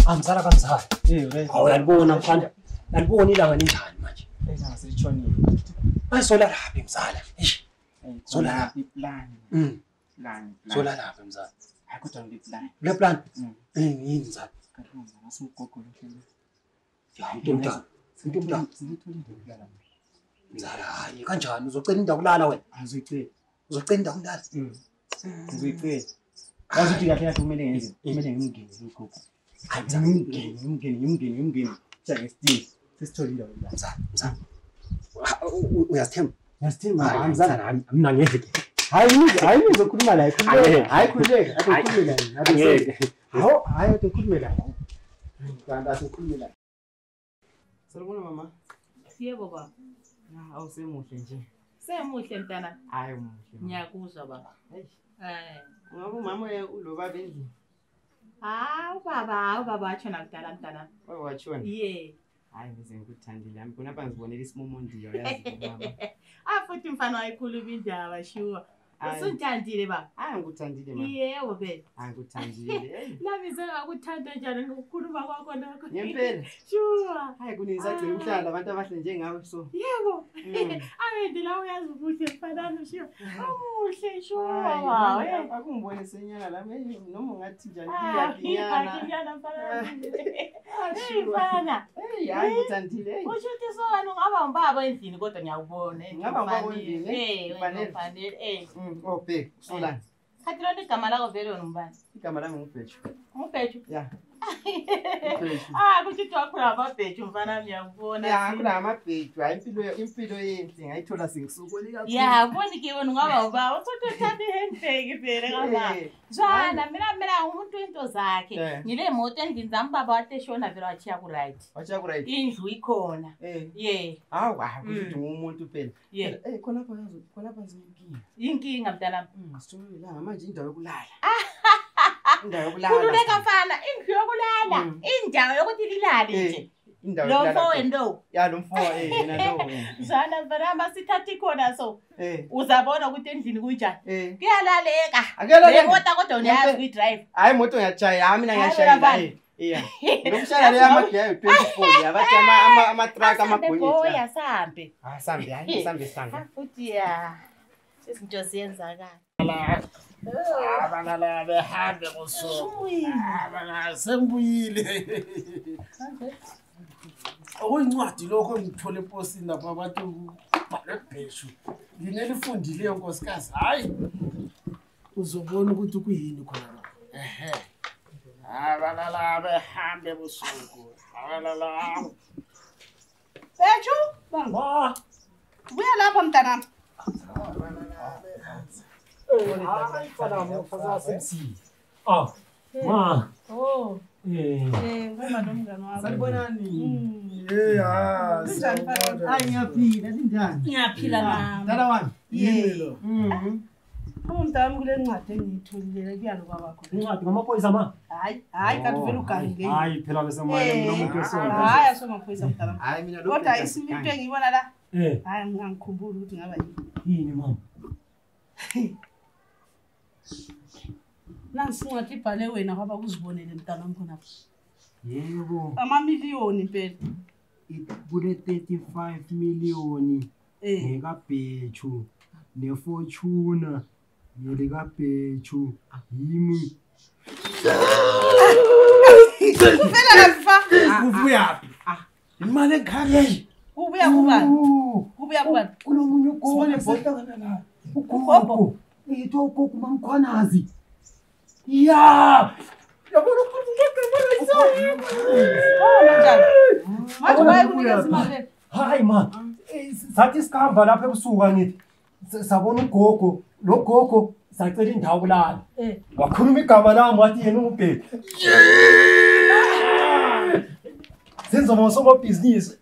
Amzala kamzala. Awu yalibona mfana. Yalibona ilanga linjani manje? Elanga selitshonile. Ayisola laphi mzala? Eish. Sola laphi plan. Plan. Sola laphi mzala? Hayi kodwa ngiplan. Le plan. Yini mzala? Kahlonga nasigogo lokho. Ya mntomdala. Mntomdala. Singitholile ukulala. Mzala hayi kanjani uzocela indawo kulala wena? Azuyicela. Uzocela indawo kulala? Ngizuyicela. Wazithi kahle kahle kumele ngenze. Kumele ngimngene ugogo. Hayi ngimngene. Cha ngesitini. Sesitholile mzala. Uyazithemba? Ngiyasithemba Mzala mina ngeke. Hayi uzokhuluma la ikhululeka. Hayi khululeka. Akukhululeka. Ngeke. Hayi uzokhululeka. Kanti asikhulumela. Salubona mama. Yebo baba. Awusemuhle nje. Semuhle mntana. Hayi muhle. Ngiyakuzwa baba. Ngoba umama ulo baba endlini. Ubaba atshona kudala mntana. Watshona? Ye. Hayi ngize ngikuthandile. Yami khona ngizibonela isimomondiyo yazi mama. Futhi mfana wayikhuluma indaba shuwa. Usungithandile baba. Hayi ngikuthandile mama. Yebo be. Hayi ngikuthandile. Lami sengakuthanda njalo ngokukhuluma kwakho lokho. Ngempela. Shuwa. Hayi kunisagcina umhlala abantu abahle njengawe so. Yebo. Awende la uyazi ukuthi mfana shuwa. Umuhle shuwa. Akungibone senyana lami noma ungathi njani iyakinyana mfana. Mfana. Hayi ngikuthandile. Ushuthi sona ungaba umbaba endlini kodwa ngiyakubona. Ngaba umbaba endlini. Fanele. Obhe, Solani. Khathi lona igama lakho vele wena umbani? Igama lami nguBheju. Ubheju? Yeah. Kuthi wakhula amabheju mfana ngiyakubona. Yeah, kuna amabheju. Hayi impilo yenhle ngayithola sengisukweli kakhulu. Yeah, ubona ke wena ungaba ubaba. Uthi uthatha ihandbag vele ngaba. Jana mina umuntu into zakhe. Ngile moto endlini zami baba wathi eshona vele wachiya ku right. Wachiya ku right. Indlu ikhona. Yeah. Hawu ukuthi umuntu phela. Yeah. Khonapha zinkinga. Inkinga mntana. Sithumile la manje indawo yokulala. Indawo yokulala. Kululeka mfana, indlu yokulala. Indawo yokuthi lilale nje. Indawo yokulala. Lo mfowendo. Ya lo mfowendo yena lo. Jana mfana masithatha ikhona so. Uzabona ukuthi endlini kunjani. Kuyalaleka. Le moto kodwa uyazi kuyidrive. Hayi moto ngiyachaya, mina ngiyashayela. Yeah. Ngokushayela le amagiya 24 yabathi ama-truck amagonyeti. Boya sambe. Sambe hayi sambe. Futhi ya. Izinto ziyenzakala. Abana behambe ngosuku. Abana sengibuyile. Okuyincwadi lokho ngithole eposini lapha abantu balebheshu. Nginelifundileyo nkosikazi. Hayi. Uzobona ukuthi kuyini khona lapha. Abana behambe ngosuku. Abana. Beju? Bamba. Buya lapha mntana. Ma. Oh. Ngoma nomngane wakho. Sanibonani. Hayi ngiyaphila sinjani? Ngiyaphila mama. Dala wami. Yebo. Umntana kule ncwadi engiyitholile kuyalo babakho. Incwadi ngamaphoyisa ma? Hayi kanti vele ugange. Hayi phela bese moya nomuntu osona. Hayi asomaphoyisa mntana. Hayi mina lo. Kodwa isimito engiyibona la. Hayi ngangikhumbula ukuthi ngaba yini mama. Nansincwadi ibhale wena ngoba kuzibonele mntana wami khona. Yebo. Amamiliyoni impela. Kule 35 million ngekabheju nefortuna ngelikaBheju yimi. Kuphela kazifa. Kubuya. Imali ekhaya. Kubuya kubani? Kubuya kubani? Kunomunye ugogo ebhodakana la. Ugogo. Itho ugogo mamkhwanazi. Ya. Yabona ukuthi ngeke njani? Manje bayakunikeza imali. Hayi ma. Sathi sikhamba lapha ebusuka ngithi sabona ugogo, lo gogo sacela indawo kulala. Wakhuluma igama lami wathi yena uMbheki. Senzo somabhizinisi.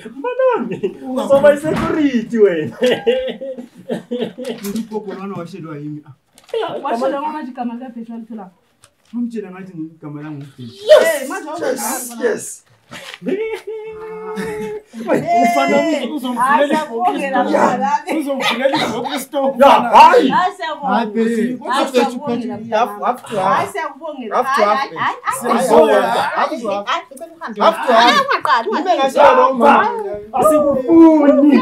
Manami, uzoba security wena. Ugogo lona washelwa yimi. Washelwa manje igama kaBheju walithola. Umtshela ngathi igama langu uBheju. Manje yes. Umfana uzomvulela ibhokisi stop. Ya, hayi. Hayi phela. Asikufuni.